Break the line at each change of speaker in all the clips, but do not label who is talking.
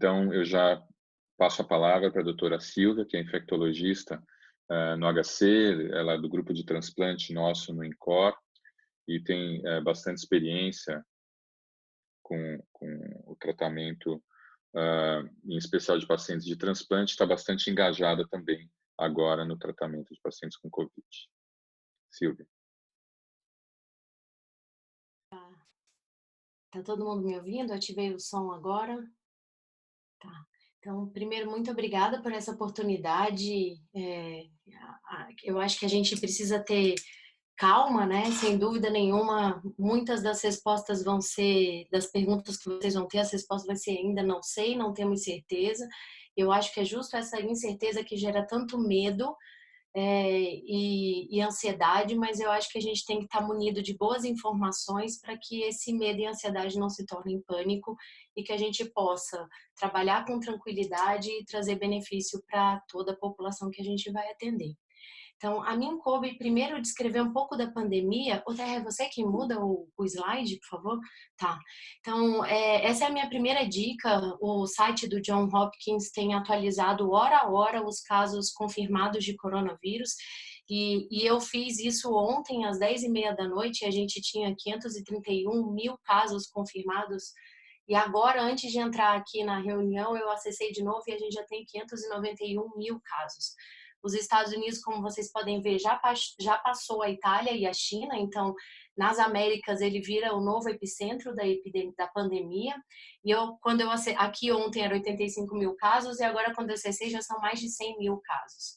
Então, eu já passo a palavra para a doutora Silvia, que é infectologista no HC, ela é do grupo de transplante nosso no INCOR e tem bastante experiência com o tratamento, em especial de pacientes de transplante, está bastante engajada também agora no tratamento de pacientes com Covid. Silvia.
Tá todo mundo me ouvindo? Ativei o som agora. Tá. Então, primeiro, muito obrigada por essa oportunidade. Eu acho que a gente precisa ter calma, né? Sem dúvida nenhuma, muitas das respostas vão ser, das perguntas que vocês vão ter, as respostas vai ser ainda não sei, não temos certeza. Eu acho que é justo essa incerteza que gera tanto medo e ansiedade, mas eu acho que a gente tem que estar munido de boas informações para que esse medo e ansiedade não se tornem pânico e que a gente possa trabalhar com tranquilidade e trazer benefício para toda a população que a gente vai atender. Então, a mim coube primeiro descrever um pouco da pandemia. Ô, Terra, é você que muda o slide, por favor? Tá. Então, essa é a minha primeira dica. O site do John Hopkins tem atualizado hora a hora os casos confirmados de coronavírus. E eu fiz isso ontem, às 10h30 da noite, e a gente tinha 531 mil casos confirmados. E agora, antes de entrar aqui na reunião, eu acessei de novo e a gente já tem 591 mil casos. Os Estados Unidos, como vocês podem ver, já passou a Itália e a China, então nas Américas ele vira o novo epicentro da pandemia. E aqui ontem eram 85 mil casos e agora quando eu acessei já são mais de 100 mil casos.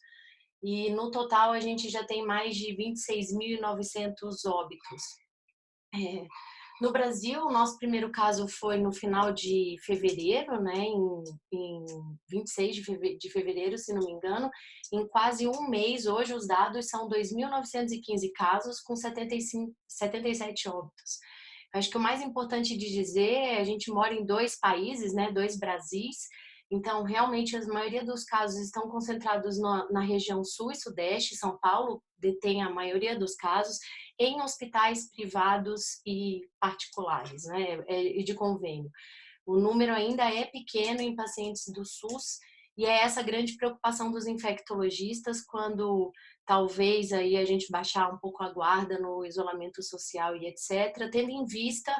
E no total a gente já tem mais de 26.900 óbitos. No Brasil, o nosso primeiro caso foi no final de fevereiro, né, em 26 de fevereiro, se não me engano. Em quase um mês, hoje os dados são 2.915 casos com 77 óbitos. Acho que o mais importante de dizer é a gente mora em dois países, né, dois Brasis, então realmente a maioria dos casos estão concentrados na região sul e sudeste. São Paulo detém a maioria dos casos, em hospitais privados e particulares, né, e de convênio. O número ainda é pequeno em pacientes do SUS e é essa grande preocupação dos infectologistas quando talvez aí a gente baixar um pouco a guarda no isolamento social e etc., tendo em vista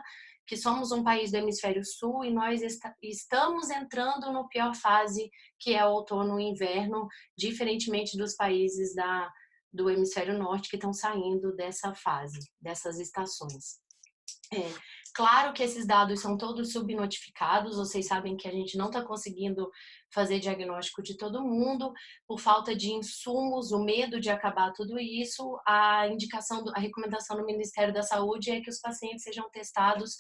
que somos um país do hemisfério sul e nós estamos entrando na pior fase, que é o outono e inverno, diferentemente dos países do hemisfério norte que estão saindo dessa fase, dessas estações. Claro que esses dados são todos subnotificados, vocês sabem que a gente não está conseguindo fazer diagnóstico de todo mundo, por falta de insumos, o medo de acabar tudo isso, a recomendação do Ministério da Saúde é que os pacientes sejam testados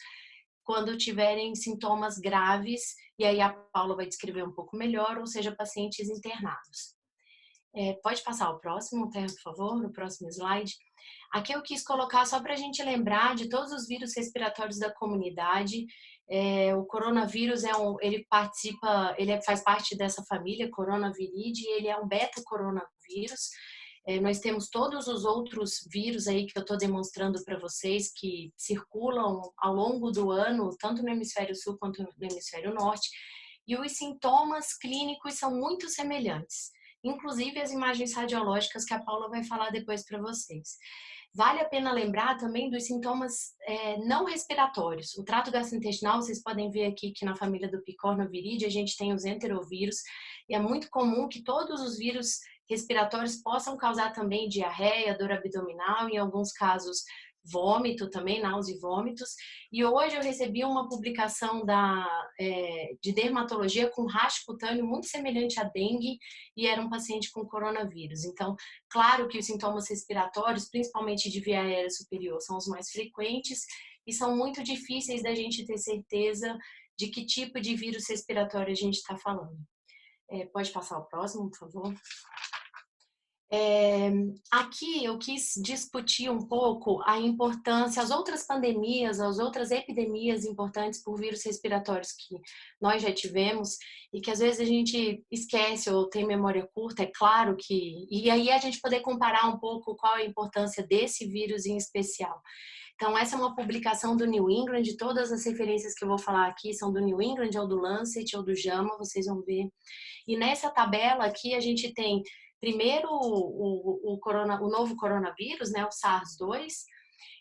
quando tiverem sintomas graves, e aí a Paula vai descrever um pouco melhor, ou seja, pacientes internados. Pode passar o próximo, Terra, por favor, o próximo slide. Aqui eu quis colocar só para a gente lembrar de todos os vírus respiratórios da comunidade. O coronavírus ele faz parte dessa família Coronaviridae, ele é um beta-coronavírus. Nós temos todos os outros vírus aí que eu estou demonstrando para vocês que circulam ao longo do ano, tanto no hemisfério sul quanto no hemisfério norte, e os sintomas clínicos são muito semelhantes, inclusive as imagens radiológicas que a Paula vai falar depois para vocês. Vale a pena lembrar também dos sintomas não respiratórios. O trato gastrointestinal, vocês podem ver aqui que na família do Picornaviridae a gente tem os enterovírus, e é muito comum que todos os vírus respiratórios possam causar também diarreia, dor abdominal, em alguns casos vômito também, náusea e vômitos. E hoje eu recebi uma publicação de dermatologia com rastro cutâneo muito semelhante à dengue e era um paciente com coronavírus. Então, claro que os sintomas respiratórios, principalmente de via aérea superior, são os mais frequentes e são muito difíceis da gente ter certeza de que tipo de vírus respiratório a gente está falando. Pode passar o próximo, por favor? Aqui eu quis discutir um pouco a importância, as outras pandemias, as outras epidemias importantes por vírus respiratórios que nós já tivemos e que às vezes a gente esquece ou tem memória curta, é claro que... E aí a gente poder comparar um pouco qual é a importância desse vírus em especial. Então, essa é uma publicação do New England, todas as referências que eu vou falar aqui são do New England, ou do Lancet, ou do JAMA, vocês vão ver. E nessa tabela aqui, a gente tem primeiro o novo coronavírus, né, o SARS-2,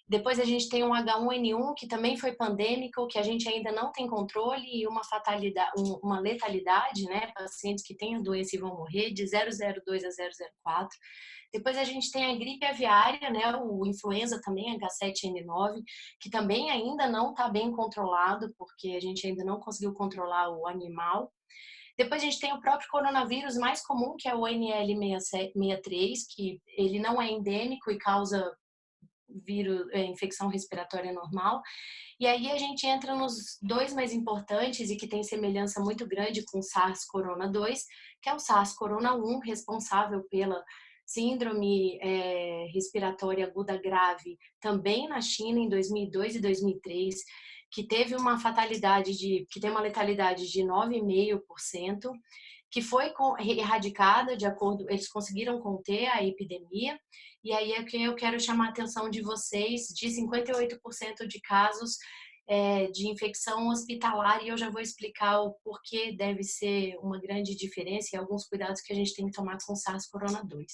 depois a gente tem um H1N1 que também foi pandêmico, que a gente ainda não tem controle e uma fatalidade, uma letalidade, né? Pacientes que têm a doença e vão morrer de 002 a 004. Depois a gente tem a gripe aviária, né? O influenza também, H7N9, que também ainda não está bem controlado, porque a gente ainda não conseguiu controlar o animal. Depois a gente tem o próprio coronavírus mais comum, que é o NL63, que ele não é endêmico e causa vírus, infecção respiratória normal. E aí a gente entra nos dois mais importantes e que tem semelhança muito grande com o SARS-CoV-2, que é o SARS-CoV-1, responsável pela síndrome respiratória aguda grave, também na China em 2002 e 2003, que teve uma que tem uma letalidade de 9,5%, que foi erradicada de acordo, eles conseguiram conter a epidemia, e aí é que eu quero chamar a atenção de vocês de 58% de casos de infecção hospitalar, e eu já vou explicar o porquê deve ser uma grande diferença e alguns cuidados que a gente tem que tomar com o SARS-CoV-2.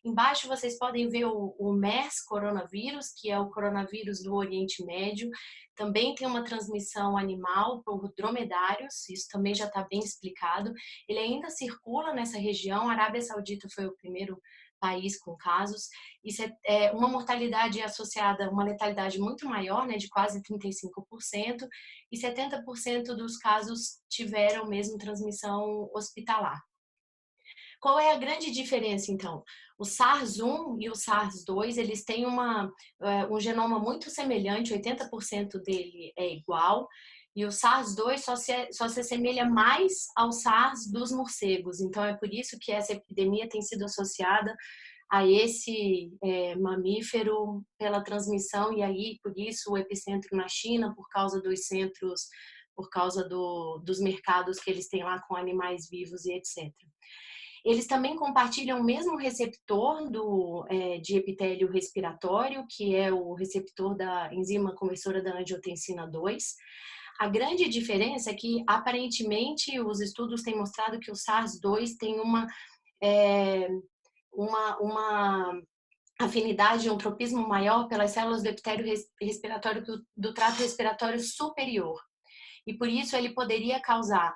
Embaixo vocês podem ver o MERS coronavírus, que é o coronavírus do Oriente Médio. Também tem uma transmissão animal por dromedários, isso também já está bem explicado. Ele ainda circula nessa região, a Arábia Saudita foi o primeiro país com casos. Isso é uma mortalidade associada, uma letalidade muito maior, né, de quase 35%, e 70% dos casos tiveram mesmo transmissão hospitalar. Qual é a grande diferença, então? O SARS-1 e o SARS-2, eles têm um genoma muito semelhante, 80% dele é igual, e o SARS-2 só se assemelha mais ao SARS dos morcegos. Então, é por isso que essa epidemia tem sido associada a esse mamífero pela transmissão, e aí, por isso, o epicentro na China, por causa dos centros, por causa dos mercados que eles têm lá com animais vivos e etc. Eles também compartilham o mesmo receptor de epitélio respiratório, que é o receptor da enzima conversora da angiotensina 2. A grande diferença é que, aparentemente, os estudos têm mostrado que o SARS-2 tem uma afinidade, um tropismo maior pelas células do epitélio respiratório do trato respiratório superior. E por isso ele poderia causar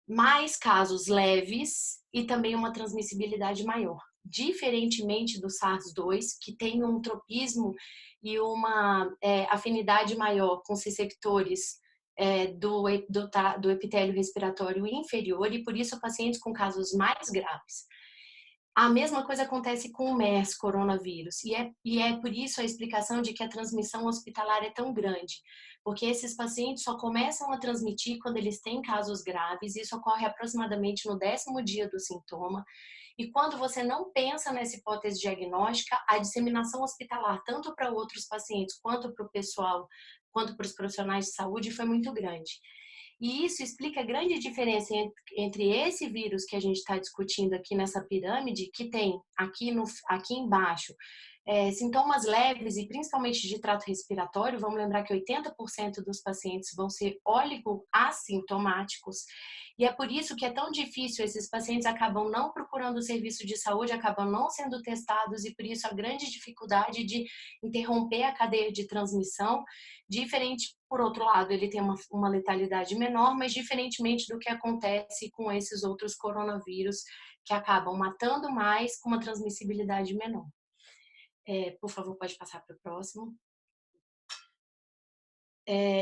mais casos leves e também uma transmissibilidade maior. Diferentemente do SARS-2, que tem um tropismo e uma afinidade maior com os receptores do epitélio respiratório inferior, e por isso pacientes com casos mais graves. A mesma coisa acontece com o MERS, coronavírus, e é por isso a explicação de que a transmissão hospitalar é tão grande, porque esses pacientes só começam a transmitir quando eles têm casos graves, isso ocorre aproximadamente no 10º dia do sintoma, e quando você não pensa nessa hipótese diagnóstica, a disseminação hospitalar, tanto para outros pacientes quanto para o pessoal, quanto para os profissionais de saúde, foi muito grande. E isso explica a grande diferença entre esse vírus que a gente está discutindo aqui nessa pirâmide, que tem aqui embaixo sintomas leves e principalmente de trato respiratório. Vamos lembrar que 80% dos pacientes vão ser oligoassintomáticos, e é por isso que é tão difícil, esses pacientes acabam não procurando o serviço de saúde, acabam não sendo testados, e por isso a grande dificuldade de interromper a cadeia de transmissão. Diferente, por outro lado, ele tem uma letalidade menor, mas diferentemente do que acontece com esses outros coronavírus, que acabam matando mais com uma transmissibilidade menor. Por favor, pode passar para o próximo.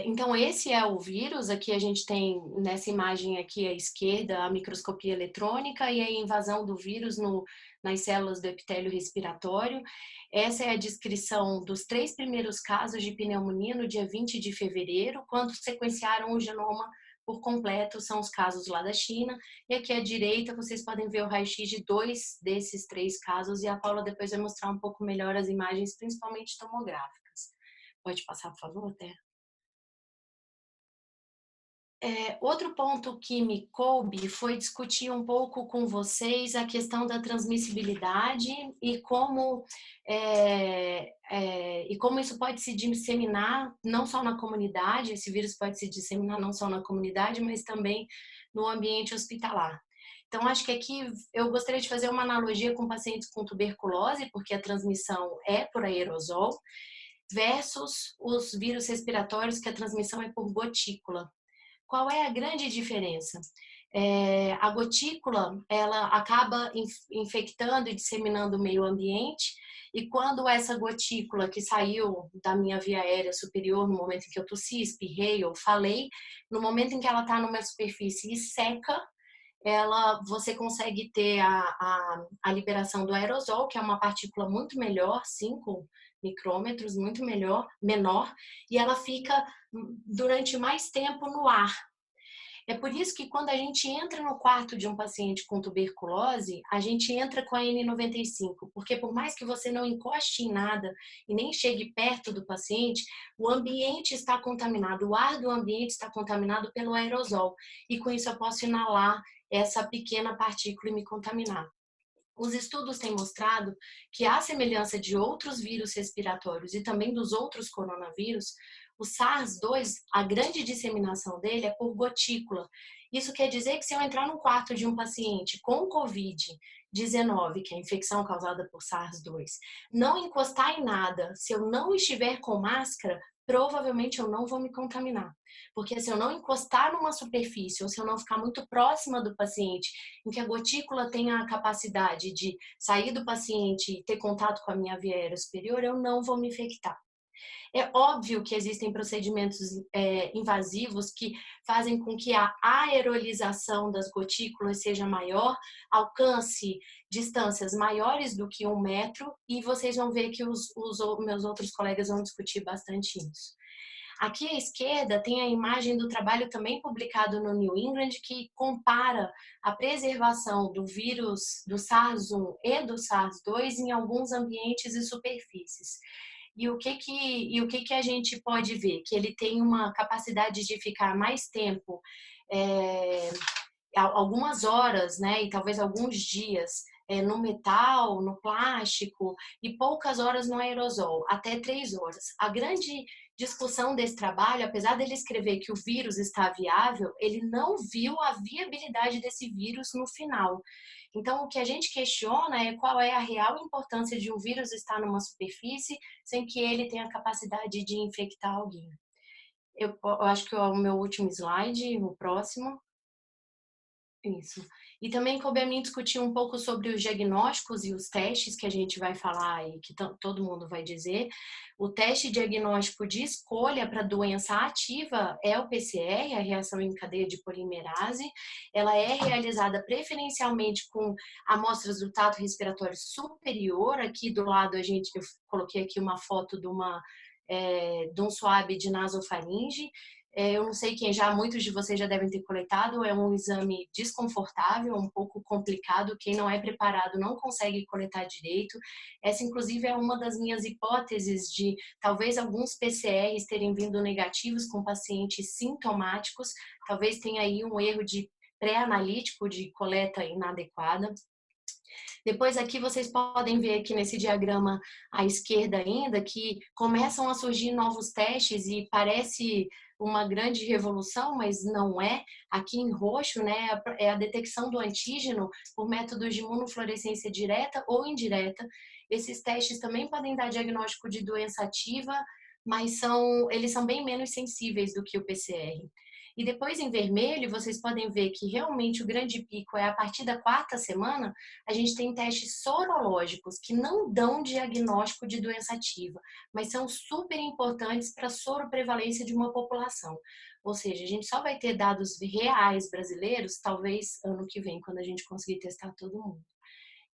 Então, esse é o vírus. Aqui a gente tem, nessa imagem aqui à esquerda, a microscopia eletrônica e a invasão do vírus nas células do epitélio respiratório. Essa é a descrição dos 3 primeiros casos de pneumonia no dia 20 de fevereiro, quando sequenciaram o genoma por completo, são os casos lá da China. E aqui à direita vocês podem ver o raio-x de 2 desses 3 casos, e a Paula depois vai mostrar um pouco melhor as imagens, principalmente tomográficas. Pode passar, por favor, Té? Outro ponto que me coube foi discutir um pouco com vocês a questão da transmissibilidade e como isso pode se disseminar não só na comunidade, esse vírus pode se disseminar não só na comunidade, mas também no ambiente hospitalar. Então, acho que aqui eu gostaria de fazer uma analogia com pacientes com tuberculose, porque a transmissão é por aerosol, versus os vírus respiratórios, que a transmissão é por gotícula. Qual é a grande diferença? A gotícula, ela acaba infectando e disseminando o meio ambiente, e quando essa gotícula que saiu da minha via aérea superior, no momento em que eu tossi, espirrei ou falei, no momento em que ela está numa superfície e seca, você consegue ter a liberação do aerosol, que é uma partícula muito melhor, 5 micrômetros, muito menor, e ela fica durante mais tempo no ar. É por isso que quando a gente entra no quarto de um paciente com tuberculose, a gente entra com a N95, porque por mais que você não encoste em nada e nem chegue perto do paciente, o ambiente está contaminado, o ar do ambiente está contaminado pelo aerosol, e com isso eu posso inalar essa pequena partícula e me contaminar. Os estudos têm mostrado que, à semelhança de outros vírus respiratórios e também dos outros coronavírus, o SARS-2, a grande disseminação dele é por gotícula. Isso quer dizer que se eu entrar no quarto de um paciente com Covid-19, que é a infecção causada por SARS-2, não encostar em nada, se eu não estiver com máscara, provavelmente eu não vou me contaminar. Porque se eu não encostar numa superfície ou se eu não ficar muito próxima do paciente, em que a gotícula tenha a capacidade de sair do paciente e ter contato com a minha via aérea superior, eu não vou me infectar. É óbvio que existem procedimentos invasivos que fazem com que a aerolização das gotículas seja maior, alcance distâncias maiores do que 1 metro, e vocês vão ver que os meus outros colegas vão discutir bastante isso. Aqui à esquerda tem a imagem do trabalho também publicado no New England, que compara a preservação do vírus do SARS-1 e do SARS-2 em alguns ambientes e superfícies. E o que a gente pode ver? Que ele tem uma capacidade de ficar mais tempo, é, algumas horas, né, e talvez alguns dias, no metal, no plástico, e poucas horas no aerosol, até 3 horas. A grande discussão desse trabalho, apesar dele escrever que o vírus está viável, ele não viu a viabilidade desse vírus no final. Então, o que a gente questiona é qual é a real importância de um vírus estar numa superfície sem que ele tenha a capacidade de infectar alguém. Eu acho que é o meu último slide, o próximo. Isso. E também coube a mim discutir um pouco sobre os diagnósticos e os testes que a gente vai falar e que todo mundo vai dizer. O teste diagnóstico de escolha para doença ativa é o PCR, a reação em cadeia de polimerase. Ela é realizada preferencialmente com amostras do trato respiratório superior. Aqui do lado eu coloquei aqui uma foto de um swab de nasofaringe. Eu não sei muitos de vocês já devem ter coletado, é um exame desconfortável, um pouco complicado, quem não é preparado não consegue coletar direito. Essa, inclusive, é uma das minhas hipóteses de talvez alguns PCRs terem vindo negativos com pacientes sintomáticos, talvez tenha aí um erro de pré-analítico de coleta inadequada. Depois aqui vocês podem ver aqui nesse diagrama à esquerda ainda que começam a surgir novos testes e parece uma grande revolução, mas não é. Aqui em roxo, né, é a detecção do antígeno por métodos de imunofluorescência direta ou indireta. Esses testes também podem dar diagnóstico de doença ativa, mas eles são bem menos sensíveis do que o PCR. E depois em vermelho, vocês podem ver que realmente o grande pico é a partir da 4ª semana, a gente tem testes sorológicos que não dão diagnóstico de doença ativa, mas são super importantes para a soroprevalência de uma população. Ou seja, a gente só vai ter dados reais brasileiros, talvez ano que vem, quando a gente conseguir testar todo mundo.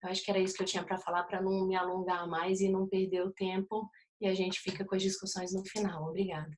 Eu acho que era isso que eu tinha para falar, para não me alongar mais e não perder o tempo, e a gente fica com as discussões no final. Obrigada.